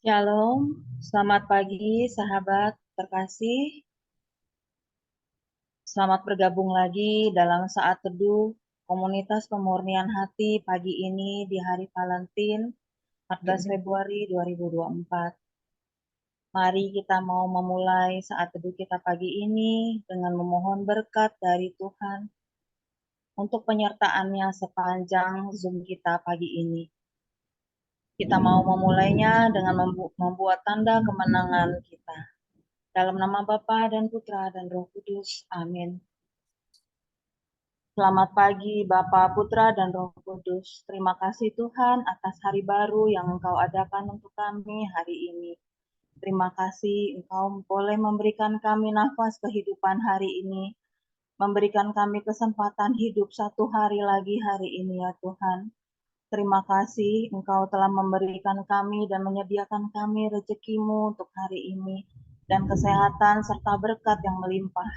Shalom, selamat pagi sahabat terkasih. Selamat bergabung lagi dalam saat teduh komunitas pemurnian hati pagi ini di hari Valentine 14 Februari 2024. Mari kita mau memulai saat teduh kita pagi ini dengan memohon berkat dari Tuhan untuk penyertaannya sepanjang Zoom kita pagi ini. Kita mau memulainya dengan membuat tanda kemenangan kita. Dalam nama Bapa dan Putra dan Roh Kudus. Amin. Selamat pagi Bapa, Putra, dan Roh Kudus. Terima kasih Tuhan atas hari baru yang Engkau adakan untuk kami hari ini. Terima kasih Engkau boleh memberikan kami nafas kehidupan hari ini. Memberikan kami kesempatan hidup satu hari lagi hari ini ya Tuhan. Terima kasih Engkau telah memberikan kami dan menyediakan kami rezekimu untuk hari ini. Dan kesehatan serta berkat yang melimpah.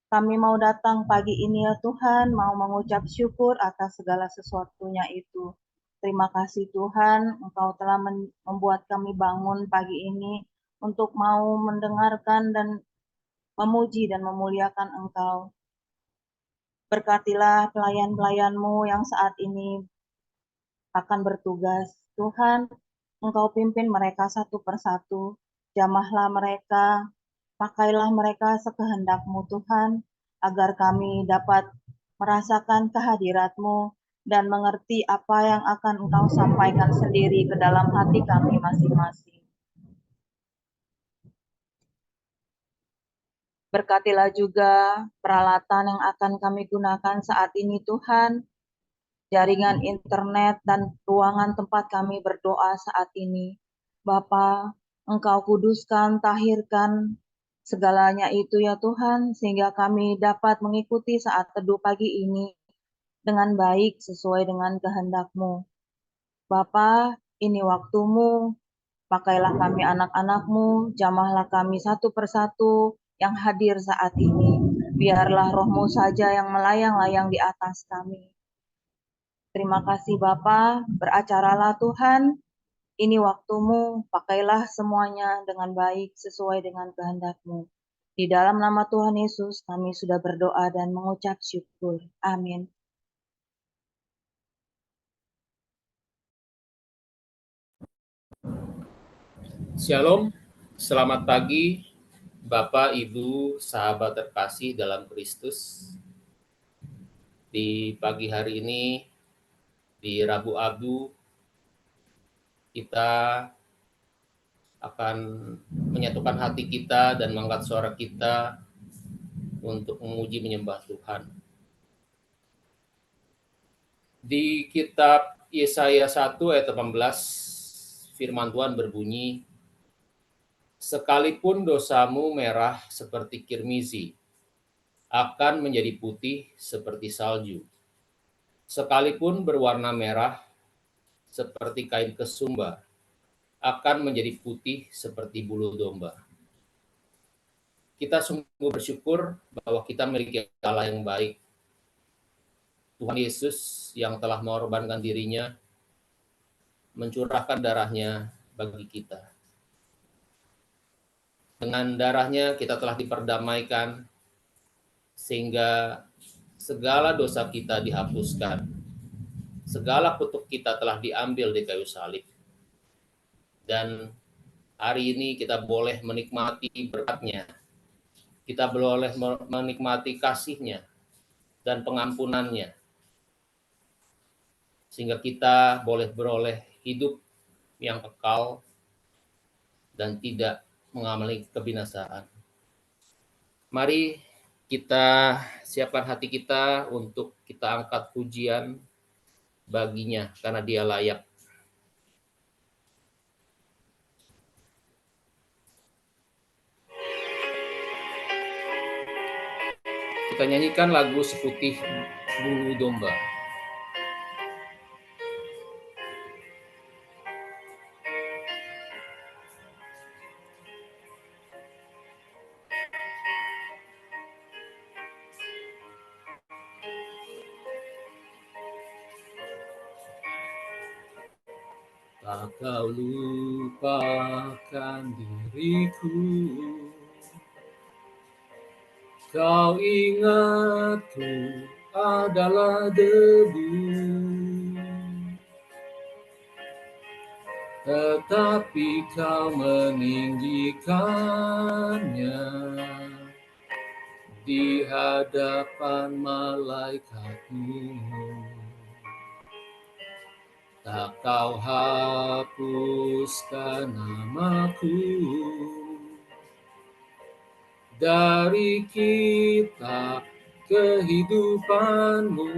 Kami mau datang pagi ini ya Tuhan, mau mengucap syukur atas segala sesuatunya itu. Terima kasih Tuhan, Engkau telah membuat kami bangun pagi ini untuk mau mendengarkan dan memuji dan memuliakan Engkau. Berkatilah pelayan-pelayan-Mu yang saat ini akan bertugas. Tuhan, Engkau pimpin mereka satu persatu, jamahlah mereka, pakailah mereka sekehendak-Mu Tuhan, agar kami dapat merasakan kehadirat-Mu dan mengerti apa yang akan Engkau sampaikan sendiri ke dalam hati kami masing-masing. Berkatilah juga peralatan yang akan kami gunakan saat ini Tuhan, jaringan internet dan ruangan tempat kami berdoa saat ini. Bapa, Engkau kuduskan, tahirkan segalanya itu ya Tuhan, sehingga kami dapat mengikuti saat teduh pagi ini dengan baik sesuai dengan kehendak-Mu. Bapa, ini waktu-Mu, pakailah kami anak-anak-Mu, jamahlah kami satu persatu yang hadir saat ini. Biarlah Roh-Mu saja yang melayang-layang di atas kami. Terima kasih Bapa, beracaralah Tuhan, ini waktu-Mu, pakailah semuanya dengan baik sesuai dengan kehendak-Mu. Di dalam nama Tuhan Yesus kami sudah berdoa dan mengucap syukur. Amin. Shalom, selamat pagi Bapak, Ibu, sahabat terkasih dalam Kristus. Di pagi hari ini, di Rabu Abu, kita akan menyatukan hati kita dan mengangkat suara kita untuk memuji menyembah Tuhan. Di kitab Yesaya 1 ayat 18, firman Tuhan berbunyi, sekalipun dosamu merah seperti kirmizi, akan menjadi putih seperti salju. Sekalipun berwarna merah seperti kain kesumba, akan menjadi putih seperti bulu domba. Kita sungguh bersyukur bahwa kita memiliki Allah yang baik. Tuhan Yesus yang telah mengorbankan dirinya, mencurahkan darahnya bagi kita. Dengan darahnya kita telah diperdamaikan, sehingga segala dosa kita dihapuskan. Segala kutuk kita telah diambil di kayu salib. Dan hari ini kita boleh menikmati berkat-Nya. Kita boleh menikmati kasih-Nya dan pengampunan-Nya. Sehingga kita boleh beroleh hidup yang kekal dan tidak mengalami kebinasaan. Mari kita siapkan hati kita untuk kita angkat pujian bagi-Nya karena Dia layak. Kita nyanyikan lagu Seputih Bulu Domba. Tak kau lupakan diriku, kau ingatku adalah debu, tetapi kau meninggikannya di hadapan malaikatmu. Tak kau hapuskan namaku dari kitab kehidupanmu.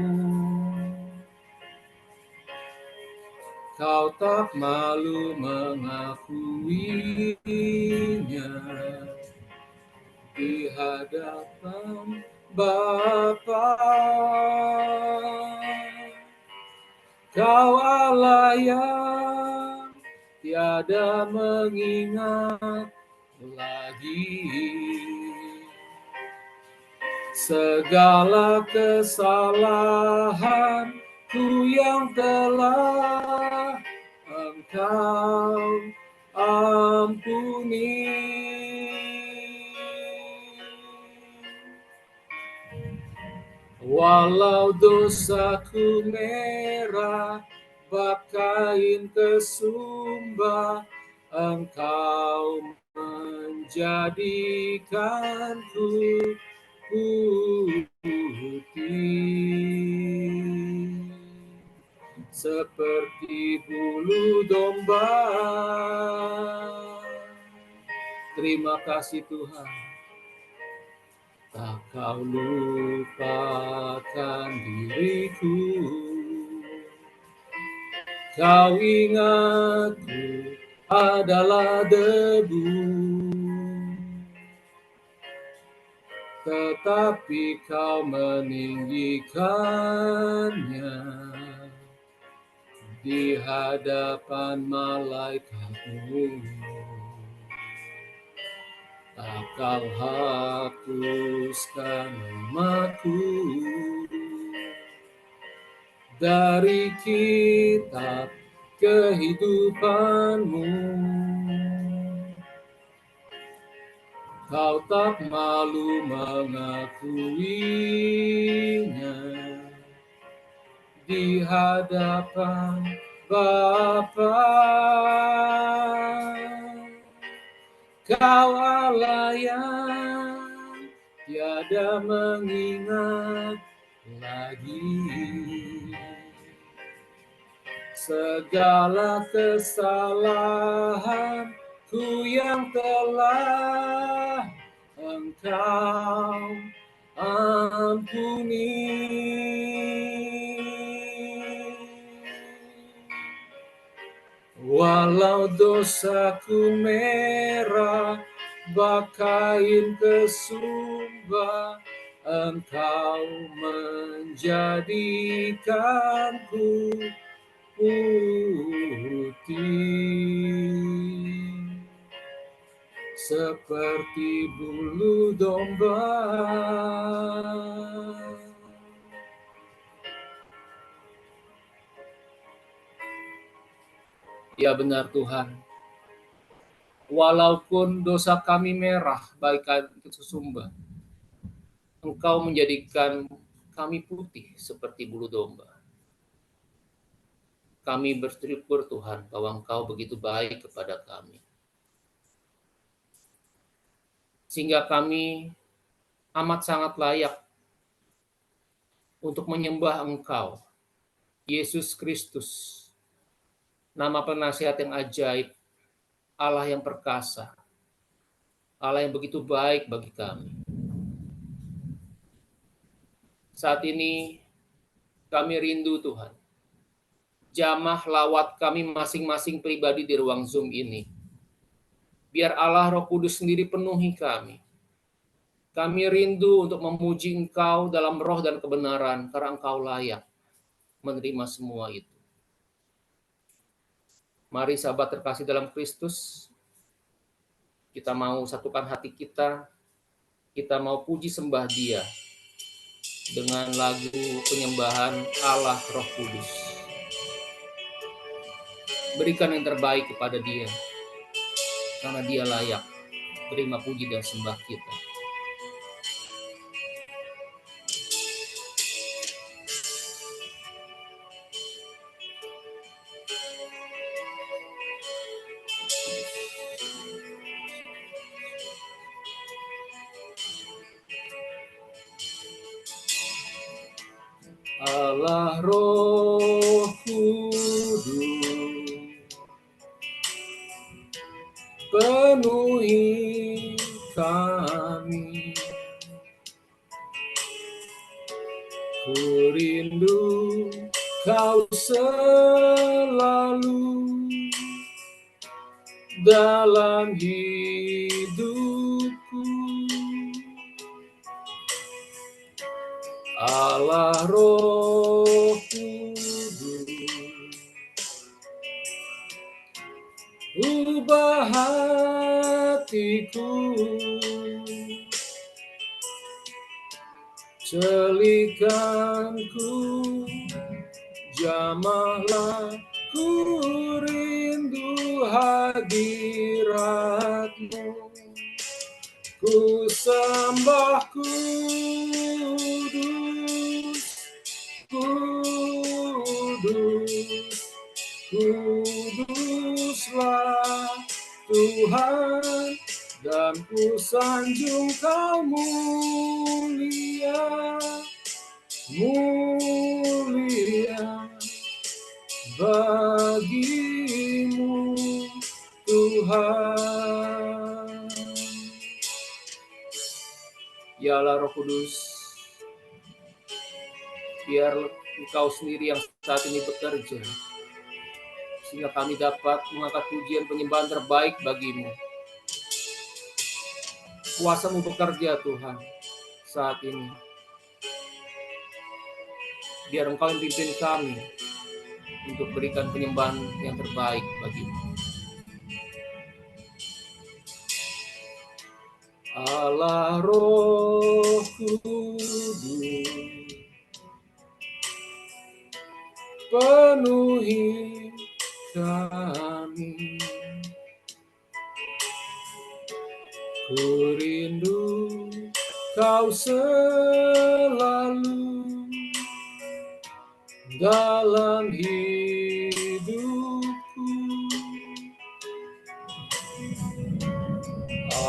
Kau tak malu mengakuinya di hadapan Bapa. Kau Allah yang tiada mengingat lagi segala kesalahanku yang telah Engkau ampuni. Walau dosaku merah bakain kesumba, Engkau menjadikanku putih seperti bulu domba. Terima kasih Tuhan. Tak kau lupakan diriku, kau ingatku adalah debu, tetapi kau meninggikannya di hadapan malaikatmu. Tak kau hapuskan namaku dari kitab kehidupanmu. Kau tak malu mengakuinya di hadapan Bapa. Kau Allah yang tiada mengingat lagi segala kesalahanku yang telah Engkau ampuni. Walau dosaku merah bakain kesumba, Engkau menjadikanku putih seperti bulu domba. Ya benar Tuhan, walaupun dosa kami merah bagaikan kesumba, Engkau menjadikan kami putih seperti bulu domba. Kami bersyukur Tuhan bahwa Engkau begitu baik kepada kami. Sehingga kami amat sangat layak untuk menyembah Engkau, Yesus Kristus, nama penasihat yang ajaib, Allah yang perkasa, Allah yang begitu baik bagi kami. Saat ini kami rindu Tuhan, jamah lawat kami masing-masing pribadi di ruang Zoom ini. Biar Allah Roh Kudus sendiri penuhi kami. Kami rindu untuk memuji Engkau dalam roh dan kebenaran, karena Engkau layak menerima semua itu. Mari sahabat terkasih dalam Kristus, kita mau satukan hati kita mau puji sembah Dia dengan lagu penyembahan Allah Roh Kudus. Berikan yang terbaik kepada Dia, karena Dia layak terima puji dan sembah kita. Allah Roh Kudus, penuhi kami. Ku rindu Kau selalu dalam hidupku. Allah Roh Kudus, ubah hatiku, celikanku, jamahlah, ku rindu hadirat-Mu. Ku sembah kudus, kudus, kuduslah Tuhan, dan ku sanjung Kau mulia, mulia bagimu Tuhan. Ya Allah Roh Kudus, biar Engkau sendiri yang saat ini bekerja, sehingga kami dapat mengangkat pujian penyembahan terbaik bagi-Mu. Kuasa-Mu bekerja Tuhan saat ini. Biar Engkau yang pimpin kami untuk berikan penyembahan yang terbaik bagi-Mu. Allah Roh Kudus, penuhi kami. Ku rindu Kau selalu dalam hidupku.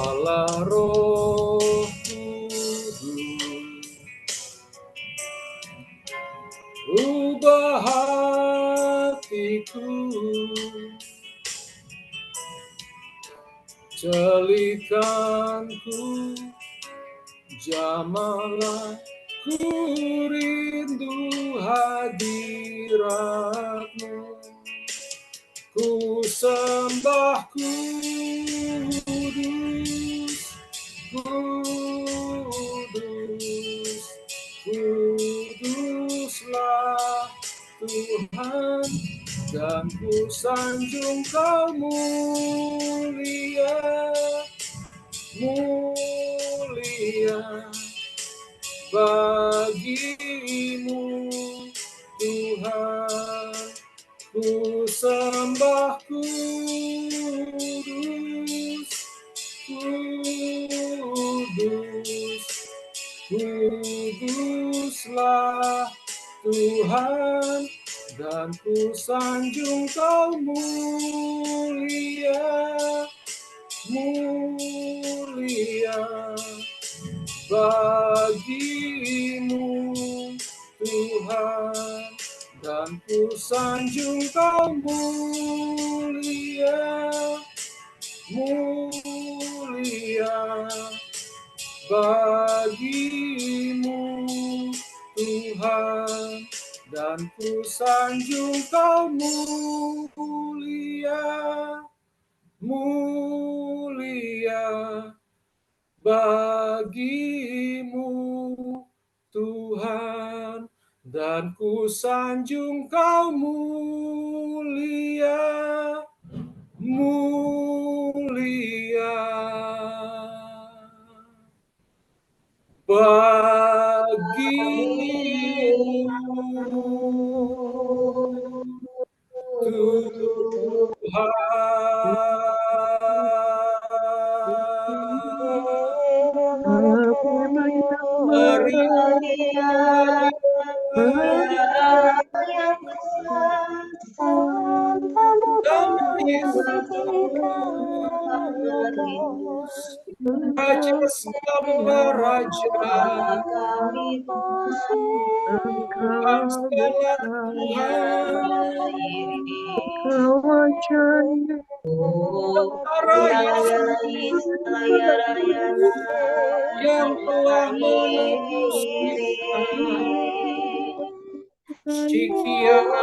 Allah Roh Kudus, ubah hatiku, celikanku, jamahlah, ku rindu hadirat-Mu. Ku sembah kudus, kudus, kuduslah Tuhan, dan ku sanjung Kau mulia, mulia bagimu Tuhan. Ku sembah kudus, kudus, kuduslah Tuhan, dan ku sanjung Kau mulia, mulia bagimu Tuhan, dan ku sanjung Kau mulia, mulia bagimu Tuhan, dan ku sanjung Kau mulia, mulia bagimu Tuhan, dan ku sanjung Kau mulia, mulia bagimu Tuhan. yang Damai Yesus, Raja Samba Raja, kami Tuhan segala Tuhan, yang telah menebus kita. Shikiana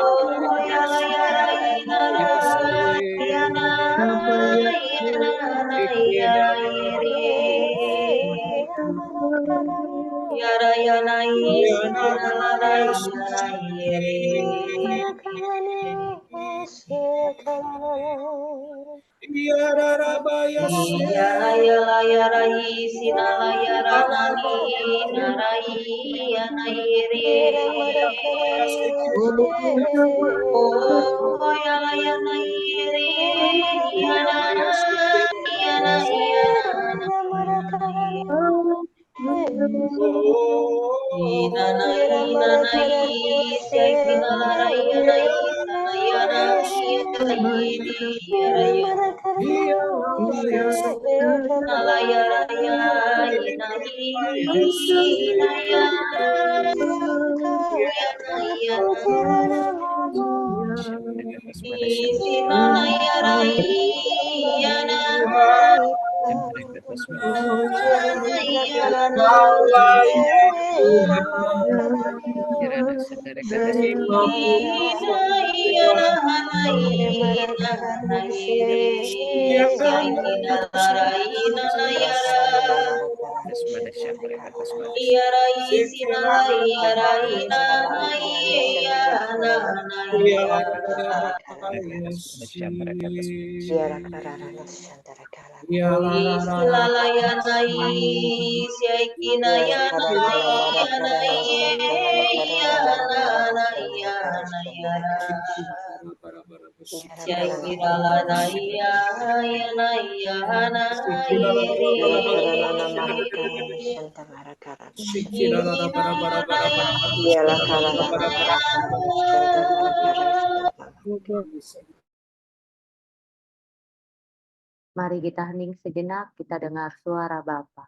Mari kita hening sejenak, kita dengar suara Bapa.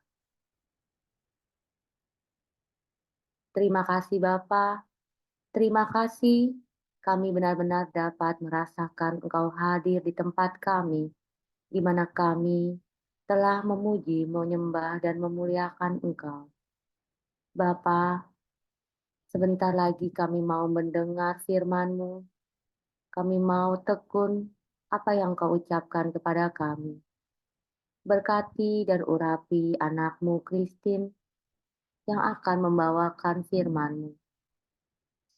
Terima kasih Bapa, terima kasih kami benar-benar dapat merasakan Engkau hadir di tempat kami, di mana kami telah memuji, menyembah, dan memuliakan Engkau. Bapa, sebentar lagi kami mau mendengar firman-Mu, kami mau tekun apa yang Kau ucapkan kepada kami. Berkati dan urapi anak-Mu Christine yang akan membawakan firman-Mu.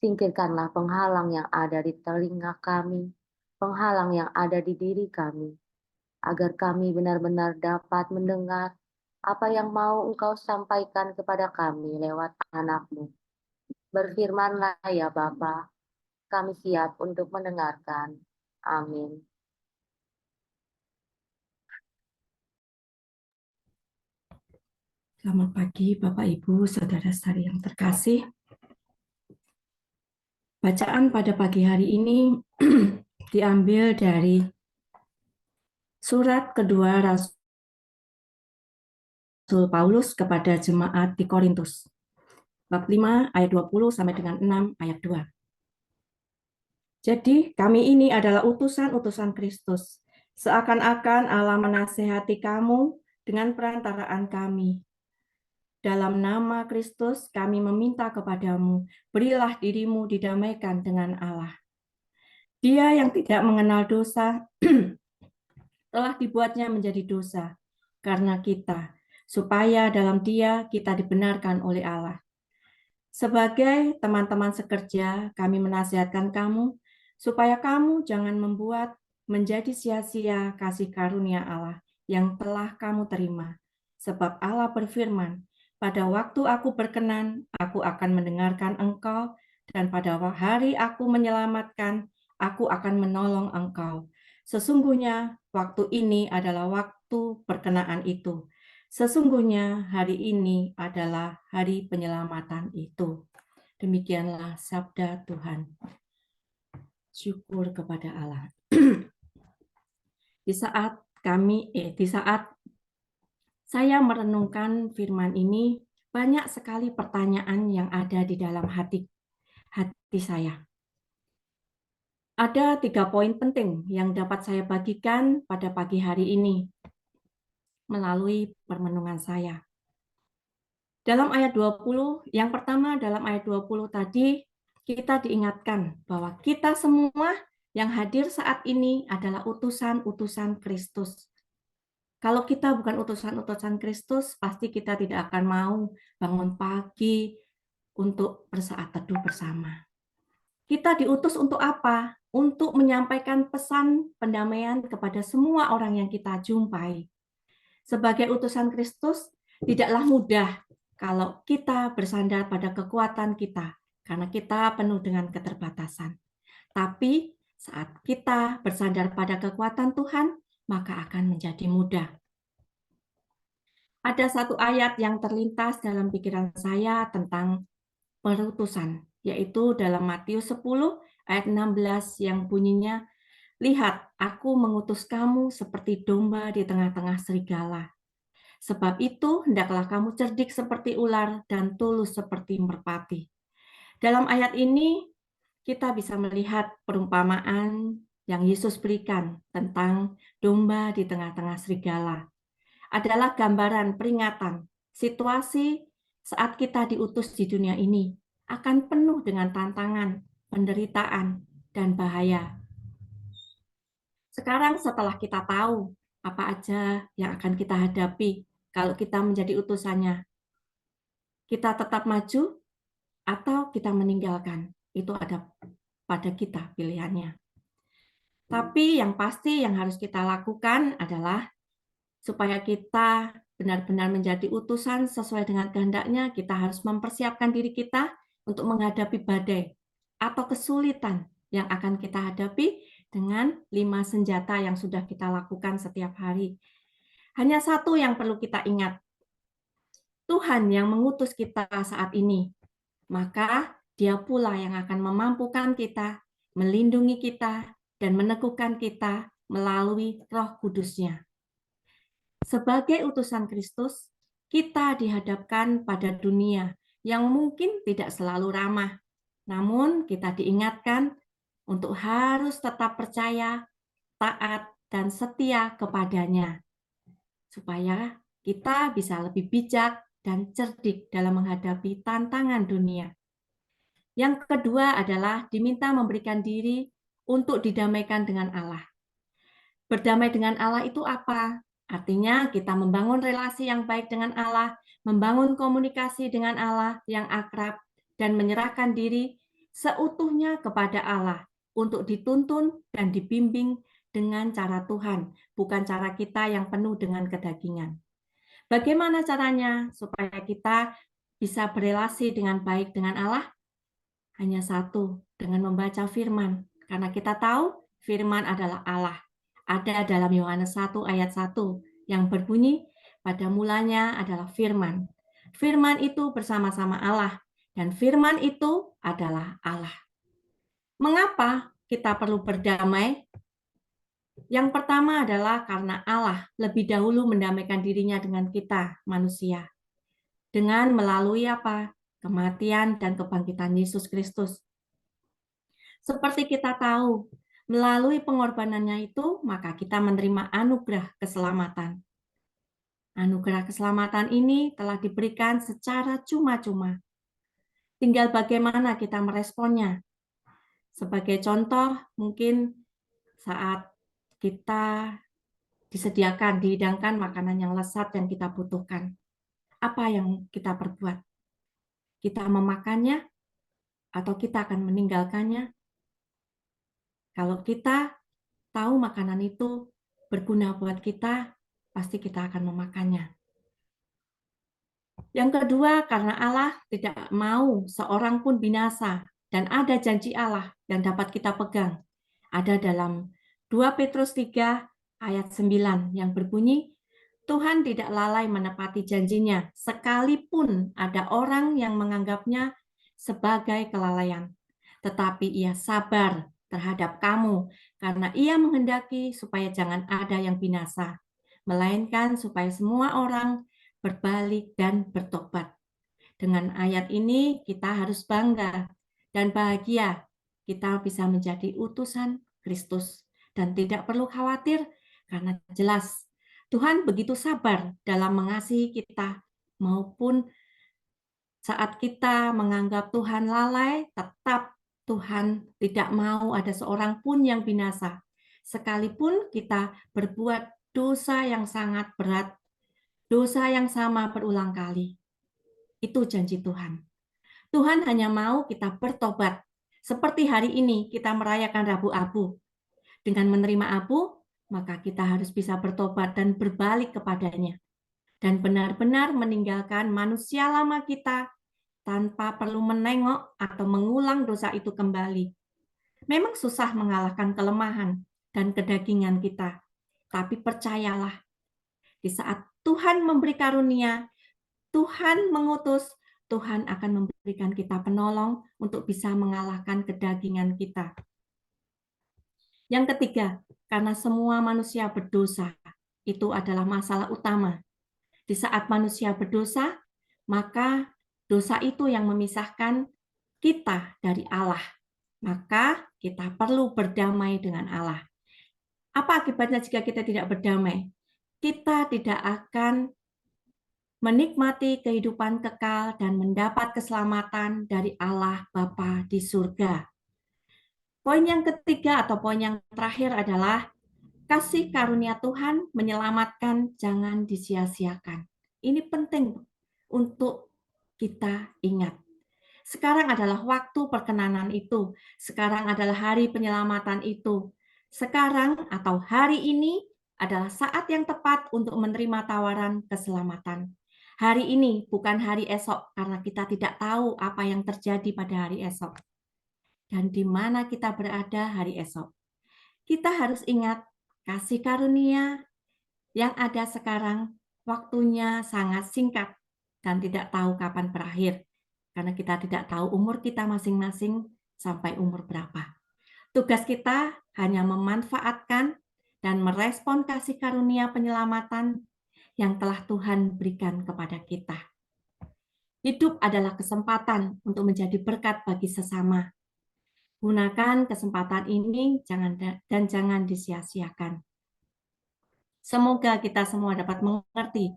Singkirkanlah penghalang yang ada di telinga kami, penghalang yang ada di diri kami, agar kami benar-benar dapat mendengar apa yang mau Engkau sampaikan kepada kami lewat anak-Mu. Berfirmanlah ya Bapa, kami siap untuk mendengarkan. Amin. Selamat pagi Bapak Ibu, Saudara-saudari yang terkasih. Bacaan pada pagi hari ini diambil dari surat kedua Rasul Paulus kepada jemaat di Korintus. Bab 5 ayat 20 sampai dengan 6 ayat 2. Jadi kami ini adalah utusan-utusan Kristus. Seakan-akan Allah menasehati kamu dengan perantaraan kami. Dalam nama Kristus kami meminta kepadamu, berilah dirimu didamaikan dengan Allah. Dia yang tidak mengenal dosa telah dibuatnya menjadi dosa karena kita, supaya dalam Dia kita dibenarkan oleh Allah. Sebagai teman-teman sekerja, kami menasihatkan kamu supaya kamu jangan membuat menjadi sia-sia kasih karunia Allah yang telah kamu terima. Sebab Allah berfirman, pada waktu aku berkenan, aku akan mendengarkan engkau, dan pada hari aku menyelamatkan, aku akan menolong engkau. Sesungguhnya waktu ini adalah waktu perkenaan itu. Sesungguhnya hari ini adalah hari penyelamatan itu. Demikianlah sabda Tuhan. Syukur kepada Allah. Di saat saya merenungkan firman ini, banyak sekali pertanyaan yang ada di dalam hati saya. Ada 3 poin penting yang dapat saya bagikan pada pagi hari ini melalui permenungan saya. Dalam ayat 20, yang pertama dalam ayat 20 tadi, kita diingatkan bahwa kita semua yang hadir saat ini adalah utusan-utusan Kristus. Kalau kita bukan utusan-utusan Kristus, pasti kita tidak akan mau bangun pagi untuk bersaat teduh bersama. Kita diutus untuk apa? Untuk menyampaikan pesan pendamaian kepada semua orang yang kita jumpai. Sebagai utusan Kristus, tidaklah mudah kalau kita bersandar pada kekuatan kita, karena kita penuh dengan keterbatasan. Tapi saat kita bersandar pada kekuatan Tuhan, maka akan menjadi mudah. Ada satu ayat yang terlintas dalam pikiran saya tentang perutusan, yaitu dalam Matius 10 ayat 16 yang bunyinya, "Lihat, aku mengutus kamu seperti domba di tengah-tengah serigala. Sebab itu, hendaklah kamu cerdik seperti ular dan tulus seperti merpati." Dalam ayat ini, kita bisa melihat perumpamaan yang Yesus berikan tentang domba di tengah-tengah serigala. Adalah gambaran peringatan situasi saat kita diutus di dunia ini akan penuh dengan tantangan, penderitaan, dan bahaya. Sekarang setelah kita tahu apa aja yang akan kita hadapi kalau kita menjadi utusannya, kita tetap maju atau kita meninggalkan, itu ada pada kita pilihannya. Tapi yang pasti yang harus kita lakukan adalah supaya kita benar-benar menjadi utusan sesuai dengan kehendaknya, kita harus mempersiapkan diri kita untuk menghadapi badai atau kesulitan yang akan kita hadapi dengan 5 senjata yang sudah kita lakukan setiap hari. Hanya satu yang perlu kita ingat, Tuhan yang mengutus kita saat ini, maka Dia pula yang akan memampukan kita, melindungi kita, dan meneguhkan kita melalui Roh Kudus-Nya. Sebagai utusan Kristus, kita dihadapkan pada dunia yang mungkin tidak selalu ramah. Namun kita diingatkan untuk harus tetap percaya, taat, dan setia kepadanya. Supaya kita bisa lebih bijak dan cerdik dalam menghadapi tantangan dunia. Yang kedua adalah diminta memberikan diri untuk didamaikan dengan Allah. Berdamai dengan Allah itu apa? Artinya kita membangun relasi yang baik dengan Allah, membangun komunikasi dengan Allah yang akrab, dan menyerahkan diri seutuhnya kepada Allah untuk dituntun dan dibimbing dengan cara Tuhan, bukan cara kita yang penuh dengan kedagingan. Bagaimana caranya supaya kita bisa berelasi dengan baik dengan Allah? Hanya satu, dengan membaca firman. Karena kita tahu firman adalah Allah. Ada dalam Yohanes 1 ayat 1 yang berbunyi, pada mulanya adalah firman. Firman itu bersama-sama Allah, dan firman itu adalah Allah. Mengapa kita perlu berdamai? Yang pertama adalah karena Allah lebih dahulu mendamaikan dirinya dengan kita, manusia. Dengan melalui apa? Kematian dan kebangkitan Yesus Kristus. Seperti kita tahu, melalui pengorbanannya itu, maka kita menerima anugerah keselamatan. Anugerah keselamatan ini telah diberikan secara cuma-cuma. Tinggal bagaimana kita meresponnya. Sebagai contoh, mungkin saat kita dihidangkan makanan yang lezat yang kita butuhkan. Apa yang kita perbuat? Kita memakannya atau kita akan meninggalkannya? Kalau kita tahu makanan itu berguna buat kita, pasti kita akan memakannya. Yang kedua, karena Allah tidak mau seorang pun binasa, dan ada janji Allah yang dapat kita pegang. Ada dalam 2 Petrus 3 ayat 9 yang berbunyi, Tuhan tidak lalai menepati janjinya, sekalipun ada orang yang menganggapnya sebagai kelalaian, tetapi Ia sabar terhadap kamu karena Ia menghendaki supaya jangan ada yang binasa, melainkan supaya semua orang berbalik dan bertobat. Dengan ayat ini kita harus bangga dan bahagia kita bisa menjadi utusan Kristus dan tidak perlu khawatir karena jelas Tuhan begitu sabar dalam mengasihi kita maupun saat kita menganggap Tuhan lalai, tetap Tuhan tidak mau ada seorang pun yang binasa. Sekalipun kita berbuat dosa yang sangat berat, dosa yang sama berulang kali. Itu janji Tuhan. Tuhan hanya mau kita bertobat. Seperti hari ini kita merayakan Rabu Abu. Dengan menerima abu, maka kita harus bisa bertobat dan berbalik kepadanya. Dan benar-benar meninggalkan manusia lama kita tanpa perlu menengok atau mengulang dosa itu kembali. Memang susah mengalahkan kelemahan dan kedagingan kita. Tapi percayalah, di saat Tuhan memberi karunia, Tuhan mengutus, Tuhan akan memberikan kita penolong untuk bisa mengalahkan kedagingan kita. Yang ketiga, karena semua manusia berdosa, itu adalah masalah utama. Di saat manusia berdosa, maka dosa itu yang memisahkan kita dari Allah. Maka kita perlu berdamai dengan Allah. Apa akibatnya jika kita tidak berdamai? Kita tidak akan menikmati kehidupan kekal dan mendapat keselamatan dari Allah Bapa di surga. Poin yang ketiga atau poin yang terakhir adalah kasih karunia Tuhan menyelamatkan, jangan disia-siakan. Ini penting untuk kita ingat. Sekarang adalah waktu perkenanan itu. Sekarang adalah hari penyelamatan itu. Sekarang atau hari ini adalah saat yang tepat untuk menerima tawaran keselamatan. Hari ini bukan hari esok, karena kita tidak tahu apa yang terjadi pada hari esok. Dan di mana kita berada hari esok. Kita harus ingat kasih karunia yang ada sekarang waktunya sangat singkat dan tidak tahu kapan berakhir. Karena kita tidak tahu umur kita masing-masing sampai umur berapa. Tugas kita hanya memanfaatkan dan merespon kasih karunia penyelamatan yang telah Tuhan berikan kepada kita. Hidup adalah kesempatan untuk menjadi berkat bagi sesama. Gunakan kesempatan ini dan jangan disia-siakan. Semoga kita semua dapat mengerti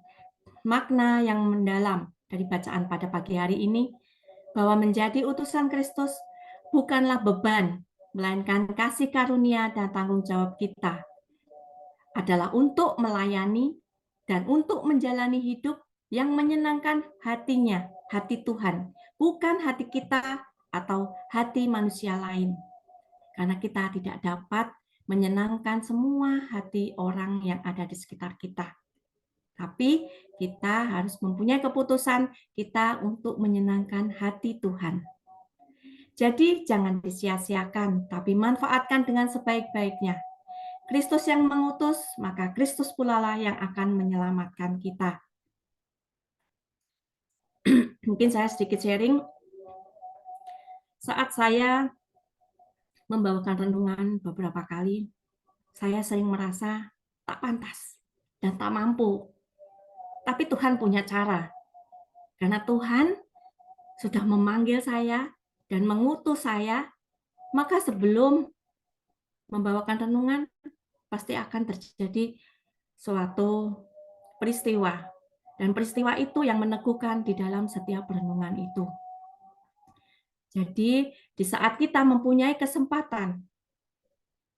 makna yang mendalam dari bacaan pada pagi hari ini, bahwa menjadi utusan Kristus bukanlah beban, melainkan kasih karunia dan tanggung jawab kita adalah untuk melayani dan untuk menjalani hidup yang menyenangkan hatinya, hati Tuhan, bukan hati kita atau hati manusia lain. Karena kita tidak dapat menyenangkan semua hati orang yang ada di sekitar kita. Tapi kita harus mempunyai keputusan kita untuk menyenangkan hati Tuhan. Jadi jangan disia-siakan, tapi manfaatkan dengan sebaik-baiknya. Kristus yang mengutus, maka Kristus pula lah yang akan menyelamatkan kita. Mungkin saya sedikit sharing. Saat saya membawakan renungan beberapa kali, saya sering merasa tak pantas dan tak mampu. Tapi Tuhan punya cara. Karena Tuhan sudah memanggil saya dan mengutus saya, maka sebelum membawakan renungan, pasti akan terjadi suatu peristiwa. Dan peristiwa itu yang meneguhkan di dalam setiap renungan itu. Jadi, di saat kita mempunyai kesempatan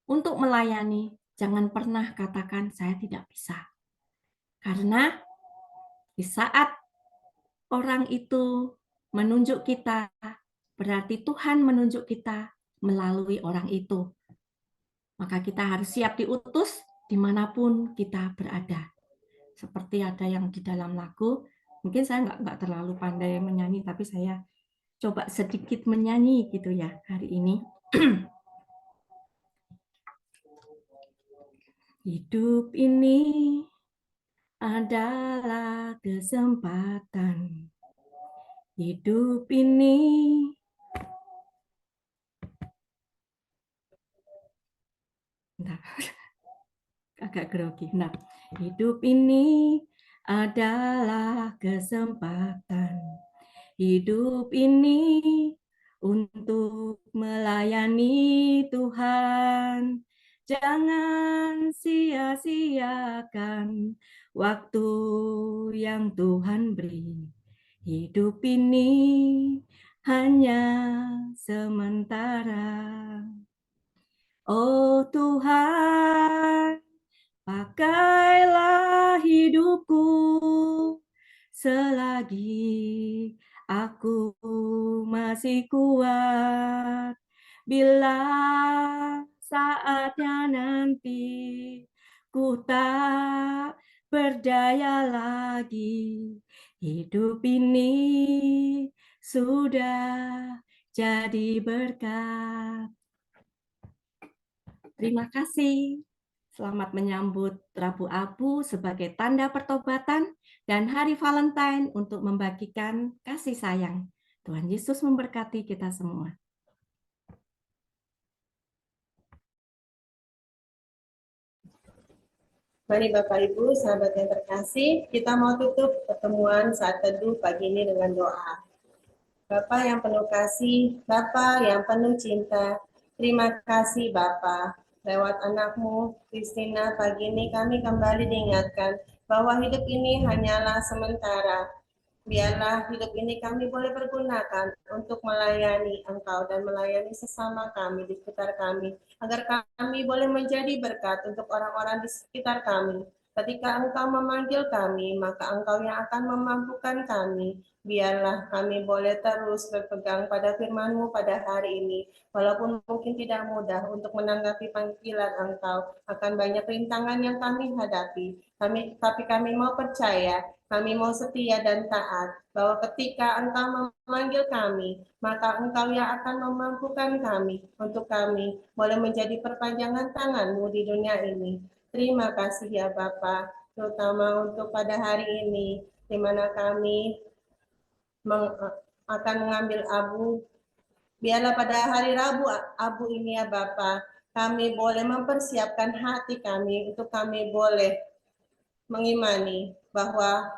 untuk melayani, jangan pernah katakan saya tidak bisa. Karena di saat orang itu menunjuk kita, berarti Tuhan menunjuk kita melalui orang itu. Maka kita harus siap diutus dimanapun kita berada. Seperti ada yang di dalam lagu, mungkin saya nggak terlalu pandai menyanyi, tapi saya coba sedikit menyanyi gitu ya hari ini. Hidup ini adalah kesempatan Hidup ini agak grogi. Nah, hidup ini adalah kesempatan. Hidup ini untuk melayani Tuhan. Jangan sia-siakan waktu yang Tuhan beri. Hidup ini hanya sementara. Oh Tuhan, pakailah hidupku selagi aku masih kuat. Bila saatnya nanti ku tak berdaya lagi, hidup ini sudah jadi berkat. Terima kasih. Selamat menyambut Rabu Abu sebagai tanda pertobatan dan Hari Valentine untuk membagikan kasih sayang. Tuhan Yesus memberkati kita semua. Mari Bapak Ibu, sahabat yang terkasih, kita mau tutup pertemuan saat teduh pagi ini dengan doa. Bapa yang penuh kasih, Bapa yang penuh cinta, terima kasih Bapa. Lewat anakmu, Christina, pagi ini kami kembali diingatkan bahwa hidup ini hanyalah sementara. Biarlah hidup ini kami boleh pergunakan untuk melayani Engkau dan melayani sesama kami di sekitar kami, agar kami boleh menjadi berkat untuk orang-orang di sekitar kami. Ketika Engkau memanggil kami, maka Engkau yang akan memampukan kami. Biarlah kami boleh terus berpegang pada firman-Mu pada hari ini, walaupun mungkin tidak mudah untuk menanggapi panggilan Engkau, akan banyak rintangan yang kami hadapi. Tapi kami mau percaya, kami mau setia dan taat, bahwa ketika Engkau memanggil kami, maka Engkau yang akan memampukan kami, untuk kami boleh menjadi perpanjangan tangan-Mu di dunia ini. Terima kasih ya Bapa, terutama untuk pada hari ini, di mana kami akan mengambil abu. Biarlah pada hari Rabu Abu ini ya Bapa, kami boleh mempersiapkan hati kami untuk kami boleh mengimani bahwa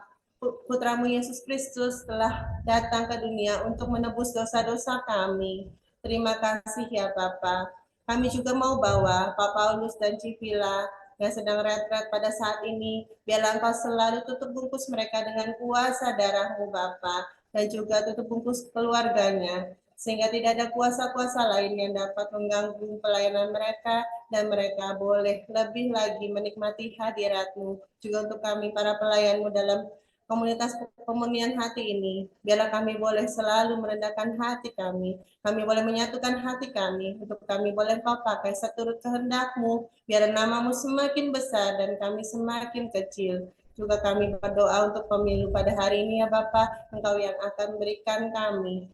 Putramu Yesus Kristus telah datang ke dunia untuk menebus dosa-dosa kami. Terima kasih ya Bapa. Kami juga mau bawa Pak Paulus dan Civila yang sedang retret pada saat ini, biarlah Engkau selalu tutup bungkus mereka dengan kuasa darah-Mu Bapa, dan juga tutup bungkus keluarganya, sehingga tidak ada kuasa-kuasa lain yang dapat mengganggu pelayanan mereka, dan mereka boleh lebih lagi menikmati hadirat-Mu. Juga untuk kami para pelayan-Mu dalam komunitas pemunian hati ini, biarlah kami boleh selalu merendahkan hati kami boleh menyatukan hati kami, untuk kami boleh Engkau pakai seturut kehendak-Mu, biar nama-Mu semakin besar dan kami semakin kecil. Juga kami berdoa untuk pemilu pada hari ini ya Bapa, Engkau yang akan berikan kami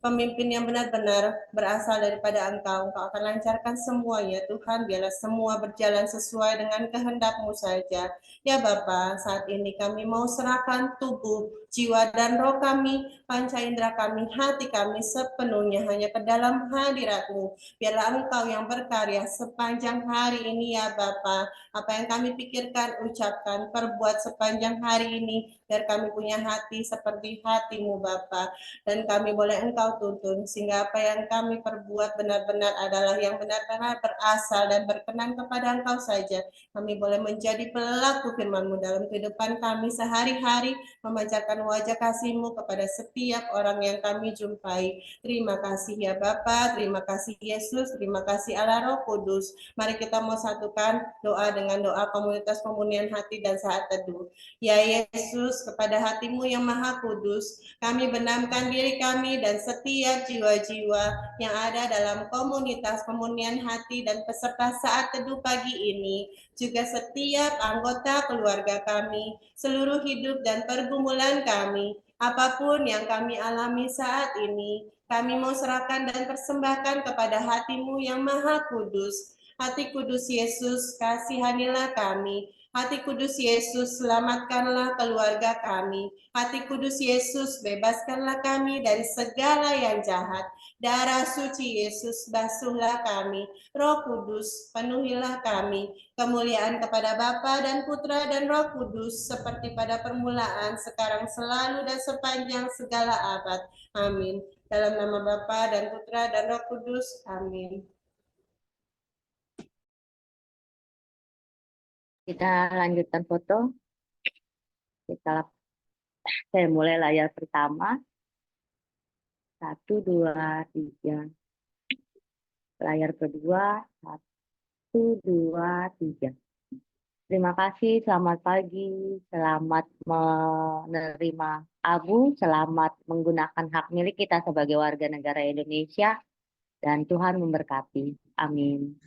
pemimpin yang benar-benar berasal daripada Engkau. Engkau akan lancarkan semuanya, Tuhan. Biarlah semua berjalan sesuai dengan kehendak-Mu saja. Ya Bapa, saat ini kami mau serahkan tubuh, jiwa, dan roh kami, panca indera kami, hati kami sepenuhnya hanya ke dalam hadirat-Mu. Biarlah Engkau yang berkarya sepanjang hari ini ya Bapa. Apa yang kami pikirkan, ucapkan, perbuat sepanjang hari ini, biar kami punya hati seperti hati-Mu Bapa. Dan kami boleh Engkau tuntun, sehingga apa yang kami perbuat benar-benar adalah yang benar-benar berasal dan berkenan kepada Engkau saja. Kami boleh menjadi pelaku firman-Mu dalam kehidupan kami sehari-hari, memancarkan wajah kasih-Mu kepada setiap orang yang kami jumpai. Terima kasih ya Bapa, terima kasih Yesus, terima kasih Allah Roh Kudus. Mari kita mau satukan doa dengan doa komunitas pemunian hati dan saat teduh. Ya Yesus, kepada hati-Mu yang maha kudus, kami benamkan diri kami dan setiap jiwa-jiwa yang ada dalam komunitas pemunian hati dan peserta saat teduh pagi ini, juga setiap anggota keluarga kami, seluruh hidup dan pergumulan kami, apapun yang kami alami saat ini, kami mau serahkan dan persembahkan kepada hati-Mu yang maha kudus. Hati kudus Yesus, kasihanilah kami. Hati Kudus Yesus, selamatkanlah keluarga kami. Hati Kudus Yesus, bebaskanlah kami dari segala yang jahat. Darah suci Yesus, basuhlah kami. Roh Kudus, penuhilah kami. Kemuliaan kepada Bapa dan Putra dan Roh Kudus, seperti pada permulaan, sekarang, selalu, dan sepanjang segala abad. Amin. Dalam nama Bapa dan Putra dan Roh Kudus. Amin. Kita lanjutkan foto. Saya mulai layar pertama. 1, 2, 3. Layar kedua. 1, 2, 3. Terima kasih, selamat pagi, selamat menerima abu, selamat menggunakan hak milik kita sebagai warga negara Indonesia, dan Tuhan memberkati. Amin.